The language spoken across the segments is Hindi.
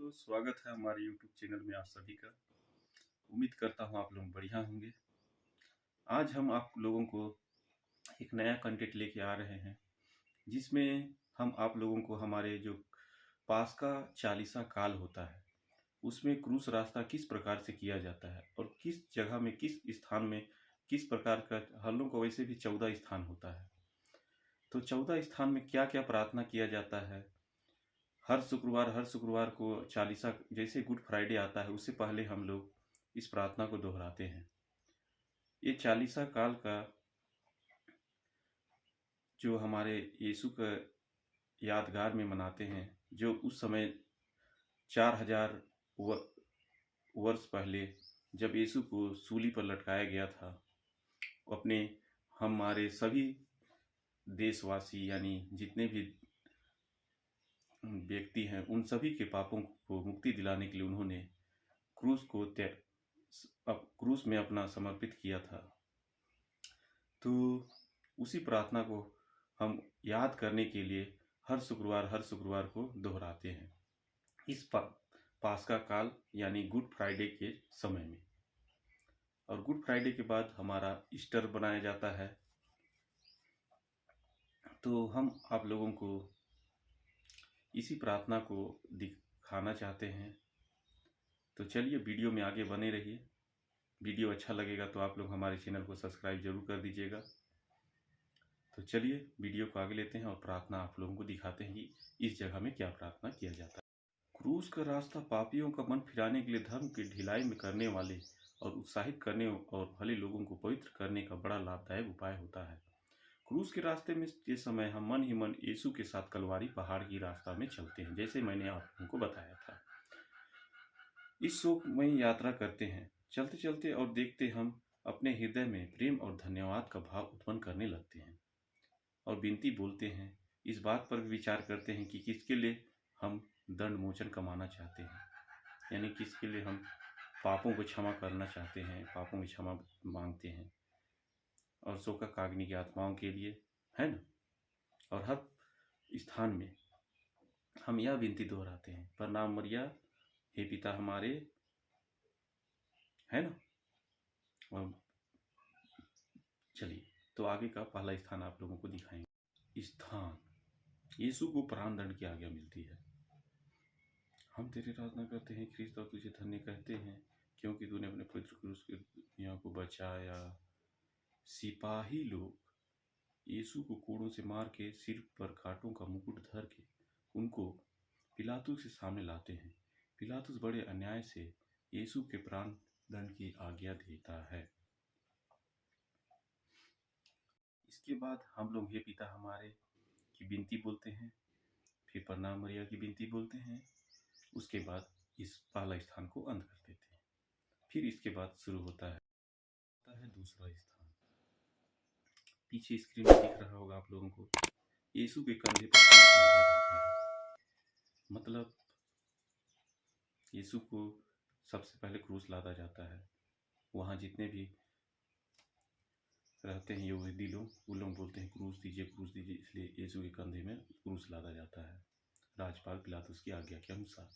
तो स्वागत है हमारे YouTube चैनल में आप सभी का। उम्मीद करता हूँ आप लोग बढ़िया होंगे। आज हम आप लोगों को एक नया कंटेंट लेके आ रहे हैं, जिसमें हम आप लोगों को हमारे जो पास का चालीसा काल होता है उसमें क्रूस रास्ता किस प्रकार से किया जाता है और किस जगह में किस स्थान में किस प्रकार का, हम लोग को वैसे भी 14 स्थान होता है, तो 14 स्थान में क्या क्या प्रार्थना किया जाता है। हर शुक्रवार को चालीसा, जैसे गुड फ्राइडे आता है उससे पहले हम लोग इस प्रार्थना को दोहराते हैं। ये चालीसा काल का जो हमारे यीशु का यादगार में मनाते हैं, जो उस समय 4000 वर्ष पहले जब यीशु को सूली पर लटकाया गया था, अपने हमारे सभी देशवासी यानी जितने भी व्यक्ति हैं उन सभी के पापों को मुक्ति दिलाने के लिए उन्होंने क्रूस में अपना समर्पित किया था। तो उसी प्रार्थना को हम याद करने के लिए हर शुक्रवार को दोहराते हैं इस पास्का काल यानी गुड फ्राइडे के समय में। और गुड फ्राइडे के बाद हमारा ईस्टर बनाया जाता है। तो हम आप लोगों को इसी प्रार्थना को दिखाना चाहते हैं। तो चलिए वीडियो में आगे बने रहिए। वीडियो अच्छा लगेगा तो आप लोग हमारे चैनल को सब्सक्राइब जरूर कर दीजिएगा। तो चलिए वीडियो को आगे लेते हैं और प्रार्थना आप लोगों को दिखाते हैं कि इस जगह में क्या प्रार्थना किया जाता है। क्रूस का रास्ता पापियों का मन फिराने के लिए धर्म की ढिलाई में करने वाले और उत्साहित करने और भले लोगों को पवित्र करने का बड़ा लाभदायक उपाय होता है। क्रूस के रास्ते में के समय हम मन ही मन यीशु के साथ कलवारी पहाड़ की रास्ता में चलते हैं, जैसे मैंने आप लोगों को बताया था। इस शोकमयी यात्रा करते हैं। चलते चलते और देखते हम अपने हृदय में प्रेम और धन्यवाद का भाव उत्पन्न करने लगते हैं और विनती बोलते हैं। इस बात पर विचार करते हैं कि किसके लिए हम दंड मोचन कमाना चाहते हैं, यानी किसके लिए हम पापों को क्षमा करना चाहते हैं, पापों की क्षमा मांगते हैं। और शोकाकाग्नि की आत्माओं के लिए, है ना। और हर स्थान में हम यह विनती दोहराते हैं, प्रणाम मरिया हे पिता हमारे, है ना। और चलिए तो आगे का पहला स्थान आप लोगों को दिखाएंगे। स्थान यीशु को प्राण दंड की आज्ञा मिलती है। हम तेरी आराधना करते हैं ख्रीस्त और तुझे धन्य कहते हैं, क्योंकि तूने अपने पवित्र क्रूस की दुनिया को बचाया। सिपाही लोग यीशु को कोड़ों से मार के सिर पर कांटों का मुकुट धर के उनको पिलातुस के सामने लाते हैं। पिलातुस बड़े अन्याय से यीशु के प्राण दंड की आज्ञा देता है। इसके बाद हम लोग हे पिता हमारे की विनती बोलते हैं, फिर प्रणाम मरिया की विनती बोलते हैं। उसके बाद इस पहला स्थान को अंत कर देते हैं। फिर इसके बाद शुरू होता है दूसरा स्थान। पीछे स्क्रीन में दिख रहा होगा आप लोगों को, यीशु के कंधे पर क्रूस लादा जाता है। मतलब यीशु को सबसे पहले क्रूस लादा जाता है। वहाँ जितने भी रहते हैं यहूदी लोग, वो लोग बोलते हैं क्रूस दीजिए, इसलिए यीशु के कंधे में क्रूस लादा जाता है राजपाल पिलातुस की आज्ञा के अनुसार।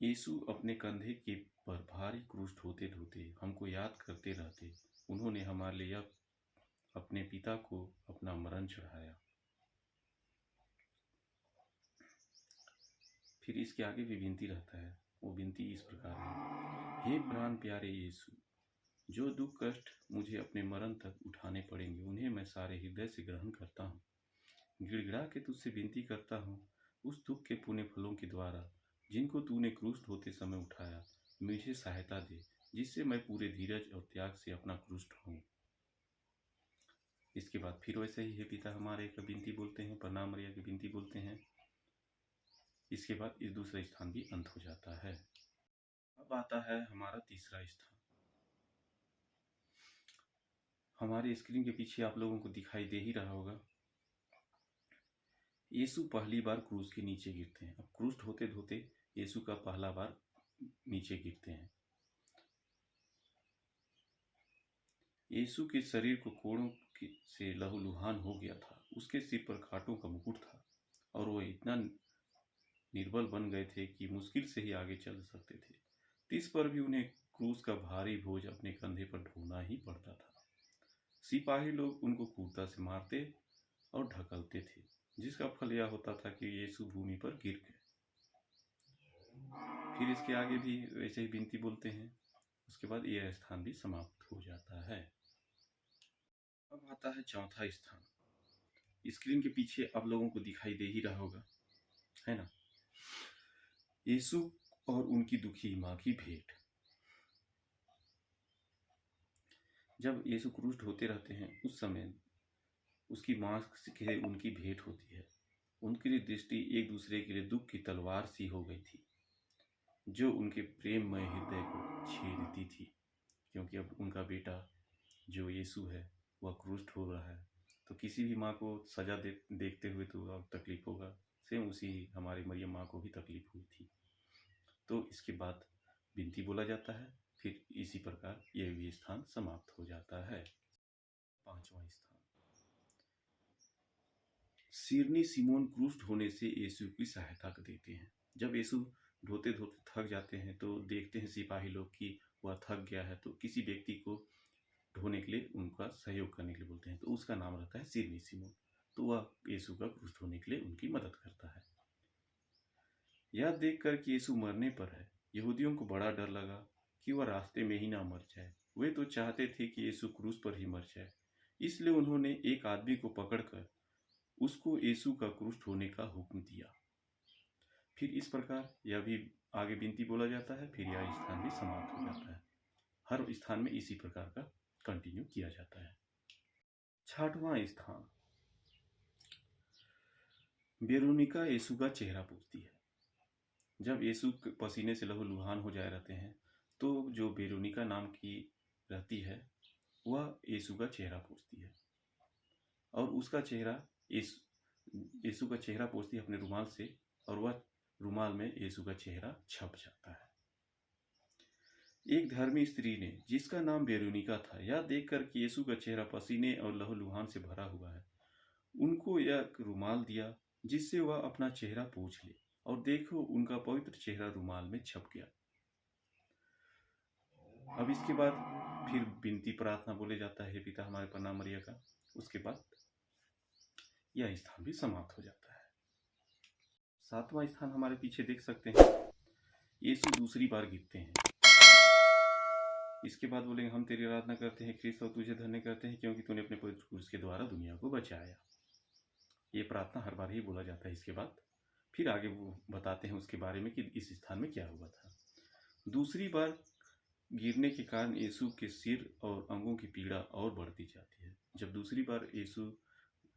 यीशु अपने कंधे के पर भारी क्रूस ढोते ढोते हमको याद करते रहते। उन्होंने हमारे लिए अपने पिता को अपना मरण चढ़ाया। फिर इसके आगे भी विनती रहता है। वो विनती इस प्रकार है, हे प्राण प्यारे यीशु, जो दुख कष्ट मुझे अपने मरण तक उठाने पड़ेंगे उन्हें मैं सारे हृदय से ग्रहण करता हूँ। गिड़गिड़ा के तुझसे विनती करता हूँ, उस दुख के पुण्य फलों के द्वारा जिनको तूने क्रूस ढोते समय उठाया, मुझे सहायता दे, जिससे मैं पूरे धीरज और त्याग से अपना क्रूस ढोऊं। इसके बाद फिर वैसे ही हे पिता हमारे का विनती बोलते हैं, प्रणाम मरिया की विनती बोलते हैं। इसके बाद इस दूसरा स्थान भी अंत हो जाता है। अब आता है हमारा तीसरा स्थान। हमारे स्क्रीन के पीछे आप लोगों को दिखाई दे ही रहा होगा, यीशु पहली बार क्रूस के नीचे गिरते हैं। अब क्रूस ढोते ढोते यीशु का पहला बार नीचे गिरते हैं। यीशु के शरीर को कोड़ों से लहूलुहान हो गया था। उसके सिर पर कांटों का मुकुट था और वह इतना निर्बल बन गए थे कि मुश्किल से ही आगे चल सकते थे। इस पर भी उन्हें क्रूस का भारी बोझ अपने कंधे पर ढोना ही पड़ता था। सिपाही लोग उनको क्रूरता से मारते और ढकलते थे, जिसका फल यह होता था कि यीशु भूमि पर गिर गए। फिर इसके आगे भी वैसे ही विनती बोलते हैं। उसके बाद यह स्थान भी समाप्त हो जाता है। अब आता है चौथा स्थान। स्क्रीन के पीछे आप लोगों को दिखाई दे ही रहा होगा, है ना? यीशु और उनकी दुखी माँ की भेंट। जब यीशु क्रूस ढोते रहते हैं उस समय उसकी माँ से उनकी भेंट होती है। उनकी दृष्टि एक दूसरे के लिए दुख की तलवार सी हो गई थी, जो उनके प्रेममय हृदय को छेदती थी, क्योंकि अब उनका बेटा जो यीशु है वह क्रूस ढो रहा है। तो किसी भी माँ को सजा देखते हुए तो अब तकलीफ होगा। सेम उसी हमारी मरियम माँ को भी तकलीफ हुई थी। तो इसके बाद विनती बोला जाता है। फिर इसी प्रकार यह भी स्थान समाप्त हो जाता है। पांचवा स्थान, सिरनी सिमोन क्रूस ढोने से यीशु की सहायता देते हैं। जब यीशु ढोते ढोते थक जाते हैं तो देखते हैं सिपाही लोग कि वह थक गया है, तो किसी व्यक्ति को ढोने के लिए उनका सहयोग करने के लिए बोलते हैं। तो उसका नाम रहता है सिरनी सिमोन। तो वह यीशु का क्रूस ढोने के लिए उनकी मदद करता है। यह देखकर कि यीशु मरने पर है, यहूदियों को बड़ा डर लगा कि वह रास्ते में ही ना मर जाए। वे तो चाहते थे कि यीशु क्रूस पर ही मर जाए, इसलिए उन्होंने एक आदमी को पकड़कर उसको यीशु का क्रूस ढोने का हुक्म दिया। फिर इस प्रकार यह भी आगे विनती बोला जाता है। फिर यह स्थान भी समाप्त हो जाता है। हर स्थान में इसी प्रकार का कंटिन्यू किया जाता है। छठवां स्थान, वेरोनिका यीशु का चेहरा पूछती है। जब यीशु पसीने से लहूलुहान हो जाए रहते हैं तो जो वेरोनिका नाम की रहती है वह यीशु का चेहरा पूछती है, और उसका चेहरा यीशु का चेहरा पोंछती है अपने रुमाल से, और वह रुमाल में यीशु का चेहरा छप जाता है। एक धर्मी स्त्री ने, जिसका नाम वेरोनिका था, यह देखकर कि यीशु का चेहरा पसीने और लहूलुहान से भरा हुआ है, उनको यह रुमाल दिया जिससे वह अपना चेहरा पोंछ ले, और देखो उनका पवित्र चेहरा रुमाल में छप गया। अब इसके बाद फिर विनती प्रार्थना बोले जाता है, पिता हमारे प्रणाम मरिया का। उसके बाद यह स्थान भी समाप्त हो जाता है। सातवां स्थान हमारे पीछे देख सकते हैं, यीशु दूसरी बार गिरते हैं। इसके बाद बोलेंगे, हम तेरी आराधना करते हैं क्रिस्त और तुझे धन्य करते हैं, क्योंकि तूने अपने पवित्र क्रूस के द्वारा दुनिया को बचाया। ये प्रार्थना हर बार ही बोला जाता है। इसके बाद फिर आगे वो बताते हैं उसके बारे में कि इस स्थान में क्या हुआ था। दूसरी बार गिरने के कारण यीशु के सिर और अंगों की पीड़ा और बढ़ती जाती है। जब दूसरी बार यीशु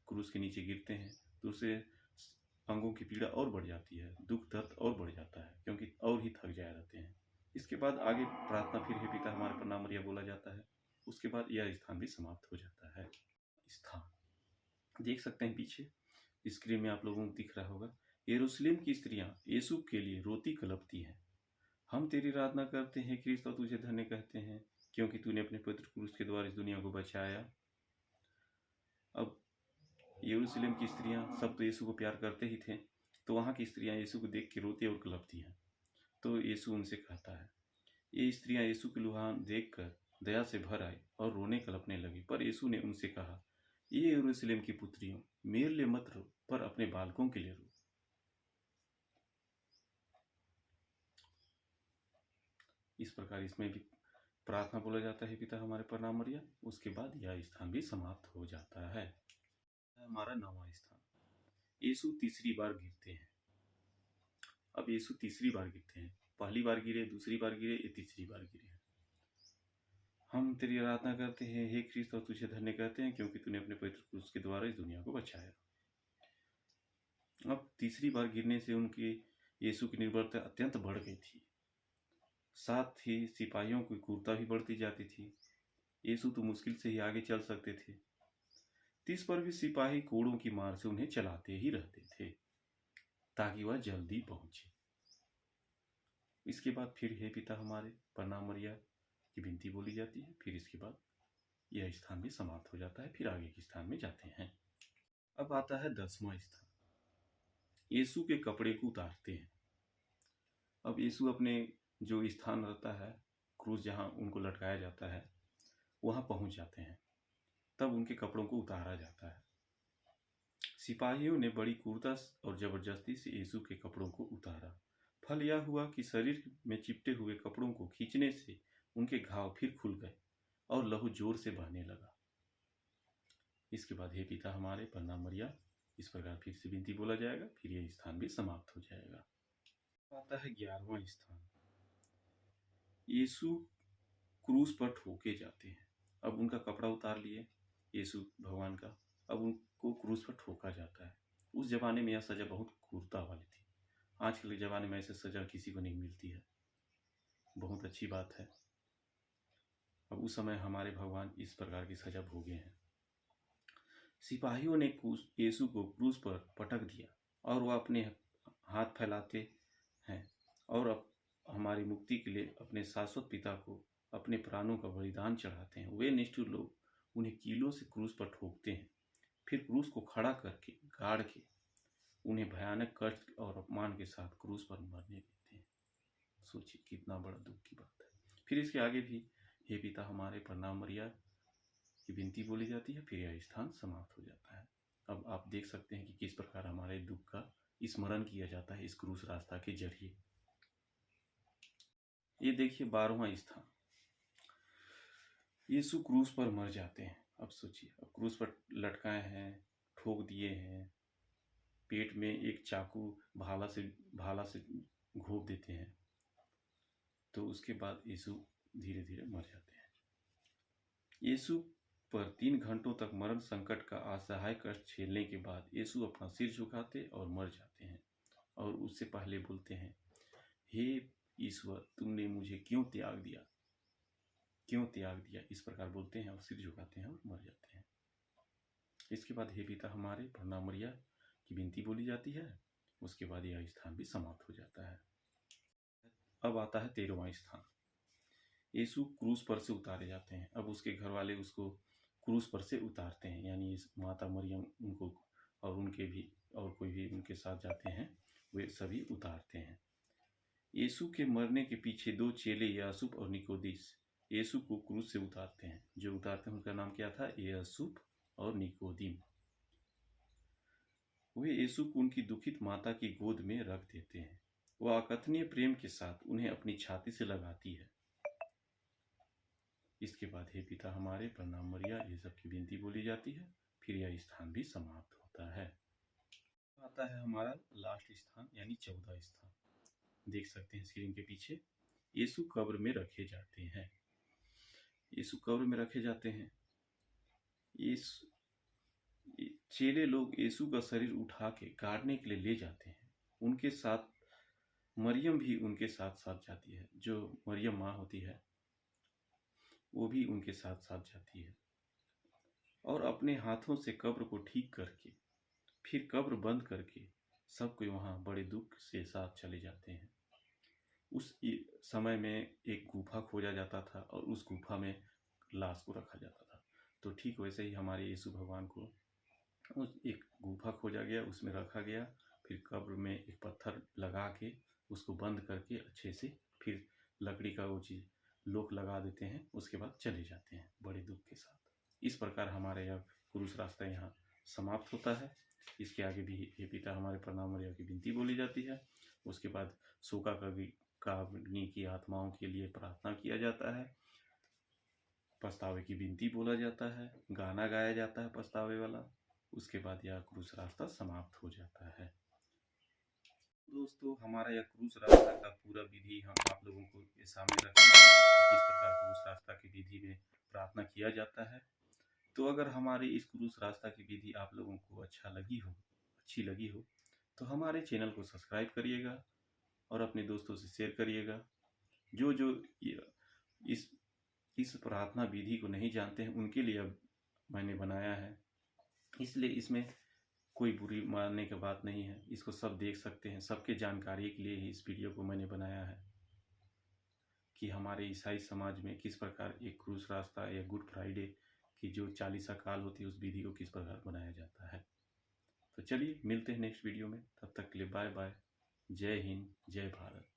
क्रूस के नीचे गिरते हैं तो उसे अंगों की पीड़ा और बढ़ जाती है, दुख दर्द और बढ़ जाता है, क्योंकि और ही थक जाए रहते हैं। इसके बाद आगे प्रार्थना फिर है पिता हमारे प्रणाम मरिया बोला जाता है। उसके बाद यह स्थान भी समाप्त हो जाता है। स्थान देख सकते हैं पीछे स्क्रीन में आप लोगों को दिख रहा होगा। यरूशलेम की स्त्रियां यीशु के लिए रोती कलपती हैं। हम तेरी आराधना करते हैं क्रिस्त और तुझे धन्य कहते हैं, क्योंकि तूने अपने पवित्र क्रूस के द्वारा इस दुनिया को बचाया। अब यरूशलेम की स्त्रियां सब तो यीशु को प्यार करते ही थे, तो वहाँ की स्त्रियां यीशु को देख के रोती और कलपती हैं। तो यीशु उनसे कहता है, ये स्त्रियां यीशु के लुहान देखकर दया से भर आई और रोने कलपने लगी। पर यीशु ने उनसे कहा, ये यरूशलेम की पुत्रियों, मेरे लिए मत रो, पर अपने बालकों के लिए रो। इस प्रकार इसमें भी प्रार्थना बोला जाता है, पिता हमारे प्रणाम मरिया। उसके बाद यह स्थान भी समाप्त हो जाता है। हमारा नौवां स्थान, यीशु तीसरी बार गिरते हैं। अब यीशु तीसरी बार गिरते हैं। पहली बार गिरे, दूसरी बार गिरे, ये तीसरी बार गिरे। हम तेरी आराधना करते हैं हे क्रिस्त और तुझे धन्य कहते हैं, क्योंकि तूने अपने पवित्र क्रूस के द्वारा इस दुनिया को बचाया। अब तीसरी बार गिरने से उनकी यीशु की निर्भरता अत्यंत बढ़ गई थी। साथ ही सिपाहियों की क्रूरता भी बढ़ती जाती थी। यीशु तो मुश्किल से ही आगे चल सकते थे, इस पर भी सिपाही कोड़ों की मार से उन्हें चलाते ही रहते थे ताकि वह जल्दी पहुंचे। इसके बाद फिर हे पिता हमारे प्रणाम मरिया की विनती बोली जाती है। फिर इसके बाद यह स्थान भी समाप्त हो जाता है। फिर आगे के स्थान में जाते हैं। अब आता है 10वां स्थान, यीशु के कपड़े को उतारते हैं। अब यीशु अपने जो स्थान रहता है, क्रूस जहाँ उनको लटकाया जाता है, वहाँ पहुँच जाते हैं। तब उनके कपड़ों को उतारा जाता है। सिपाहियों ने बड़ी क्रूरता और जबरदस्ती से यीशु के कपड़ों को उतारा। फल यह हुआ कि शरीर में चिपटे हुए कपड़ों को खींचने से उनके घाव फिर खुल गए और लहू जोर से बहने लगा। इसके बाद हे पिता हमारे प्रणाम मरिया, इस प्रकार फिर से विनती बोला जाएगा, फिर यह स्थान भी समाप्त हो जाएगा। आता है 11वां स्थान। यीशु क्रूस पर ठोके जाते हैं। अब उनका कपड़ा उतार लिए यीशु भगवान का, अब उनको क्रूस पर ठोका जाता है। उस जमाने में यह सजा बहुत क्रूरता वाली थी। आजकल के ज़माने में ऐसे सजा किसी को नहीं मिलती है, बहुत अच्छी बात है। अब उस समय हमारे भगवान इस प्रकार की सजा भोगे हैं। सिपाहियों ने यीशु को क्रूस पर पटक दिया और वह अपने हाथ फैलाते हैं और अब हमारी मुक्ति के लिए अपने शाश्वत पिता को अपने प्राणों का बलिदान चढ़ाते हैं। वे निष्ठुर लोग उन्हें कीलों से क्रूस पर ठोकते हैं, फिर क्रूस को खड़ा करके गाड़ के उन्हें भयानक कष्ट और अपमान के साथ क्रूस पर मरने देते हैं। सोचिए कितना बड़ा दुख की बात है। फिर इसके आगे भी हे पिता हमारे प्रणाम मरिया की विनती बोली जाती है, फिर यह स्थान समाप्त हो जाता है। अब आप देख सकते हैं कि किस प्रकार हमारे दुख का स्मरण किया जाता है इस क्रूस रास्ता के जरिए। ये देखिए 12वां स्थान। यीशु क्रूस पर मर जाते हैं। अब सोचिए, अब क्रूस पर लटकाए हैं, ठोक दिए हैं, पेट में एक चाकू भाला से घोंप देते हैं, तो उसके बाद यीशु धीरे धीरे मर जाते हैं। यीशु पर 3 घंटों तक मरण संकट का असहाय कष्ट झेलने के बाद यीशु अपना सिर झुकाते और मर जाते हैं और उससे पहले बोलते हैं, हे ईश्वर तुमने मुझे क्यों त्याग दिया, क्यों त्याग दिया, इस प्रकार बोलते हैं और सिर झुकाते हैं और मर जाते हैं। इसके बाद हे पिता हमारे प्रणाम मरिया की विनती बोली जाती है, उसके बाद यह स्थान भी समाप्त हो जाता है। अब आता है 13वां स्थान। यीशु क्रूस पर से उतारे जाते हैं। अब उसके घर वाले उसको क्रूस पर से उतारते हैं, यानी माता मरियम उनको और उनके भी और कोई भी उनके साथ जाते हैं, वे सभी उतारते हैं। यीशु के मरने के पीछे 2 चेले यासूब और निकोदिस यीशु को क्रूस से उतारते हैं। जो उतारते हैं उनका नाम क्या था? यासूब और निकोदिम। वे यीशु को उनकी दुखित माता की गोद में रख देते हैं। वह अकथनीय प्रेम के साथ उन्हें अपनी छाती से लगाती है। इसके बाद हे पिता हमारे प्रणाम मरिया, ये सब की विनती बोली जाती है, फिर यह स्थान भी समाप्त होता है। आता है हमारा लास्ट स्थान, यानी 14 स्थान। देख सकते हैं स्क्रीन के पीछे, यीशु कब्र में रखे जाते हैं। यीशु कब्र में रखे जाते हैं। चेले लोग यीशु का शरीर उठा के गाड़ने के लिए ले जाते हैं। उनके साथ मरियम भी उनके साथ साथ जाती है। जो मरियम माँ होती है वो भी उनके साथ साथ जाती है और अपने हाथों से कब्र को ठीक करके फिर कब्र बंद करके सब कोई वहाँ बड़े दुख से साथ चले जाते हैं। उस समय में एक गुफा खोजा जाता था और उस गुफा में लाश को रखा जाता था। तो ठीक वैसे ही हमारे यीशु भगवान को उस एक गुफा खोजा गया, उसमें रखा गया, फिर कब्र में एक पत्थर लगा के उसको बंद करके अच्छे से फिर लकड़ी का वो चीज़ लोक लगा देते हैं, उसके बाद चले जाते हैं बड़े दुख के साथ। इस प्रकार हमारा यह क्रूस रास्ता यहाँ समाप्त होता है। इसके आगे भी हे पिता हमारे प्रणाम मरिया की विनती बोली जाती है। उसके बाद शोका काग्नि की आत्माओं के लिए प्रार्थना किया जाता है, पछतावे की विनती बोला जाता है, गाना गाया जाता है पछतावे वाला। उसके बाद यह क्रूस रास्ता समाप्त हो जाता है। दोस्तों हमारा यह क्रूस रास्ता का पूरा विधि हम आप लोगों को ये सामने रखेंगे, किस प्रकार क्रूस रास्ता की विधि में प्रार्थना किया जाता है। तो अगर हमारी इस क्रूस रास्ता की विधि आप लोगों को अच्छी लगी हो तो हमारे चैनल को सब्सक्राइब करिएगा और अपने दोस्तों से शेयर करिएगा। जो इस प्रार्थना विधि को नहीं जानते हैं उनके लिए अब मैंने बनाया है, इसलिए इसमें कोई बुरी मानने की बात नहीं है। इसको सब देख सकते हैं, सबके जानकारी के लिए ही इस वीडियो को मैंने बनाया है कि हमारे ईसाई समाज में किस प्रकार एक क्रूस रास्ता या गुड फ्राइडे की जो 40 काल होती है उस विधि को किस प्रकार बनाया जाता है। तो चलिए मिलते हैं नेक्स्ट वीडियो में, तब तक के लिए बाय बाय। जय हिंद, जय भारत।